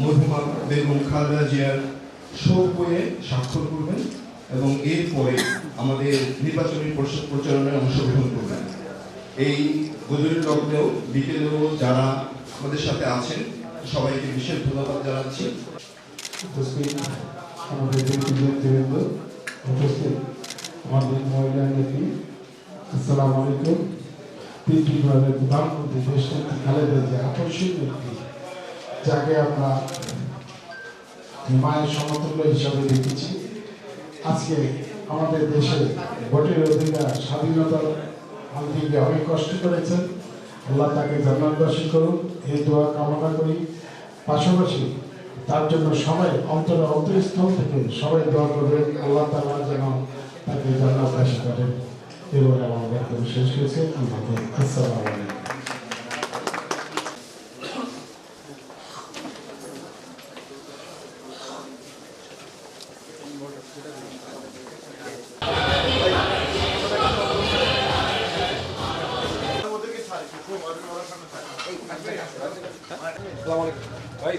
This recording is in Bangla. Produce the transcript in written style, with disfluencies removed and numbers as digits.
মরহুমা বেগম খালেদা জিয়ার শোক বইয়ে স্বাক্ষর করবেন এবং এরপরে আমাদের নির্বাচনী প্রচারণায় অংশগ্রহণ করবেন। এই গজরের লগ্নেও বিকেলেও যারা আমাদের সাথে আছেন সবাইকে বিশেষ ধন্যবাদ জানাচ্ছি। উপস্থিত আমাদের নেতৃবৃন্দ, উপস্থিত আমাদের মহিলা নেত্রী, আসসালামু আলাইকুম। তিনটি বিভাগের প্রধানমন্ত্রী দেশনেত্রী খালেদা জিয়া আকর্ষণীয় ব্যক্তি, যাকে আমরা মায়ের সমতুল্য হিসাবে দেখেছি। আজকে আমাদের দেশে ভোটের অধিকার স্বাধীনতা আনতে অনেক কষ্ট করেছেন। আল্লাহ তাকে জান্নাতবাসী করুন, এই দোয়া কামনা করি। পাশাপাশি তার জন্য সবাই অন্তরস্থল থেকে সবাই দোয়া করবেন, আল্লাহ তাআলা যেন তাকে জান্নাতবাসী করেন। এবারে আমার বক্তব্য শেষ হয়েছে। আসসালামু আলাইকুম। ভাই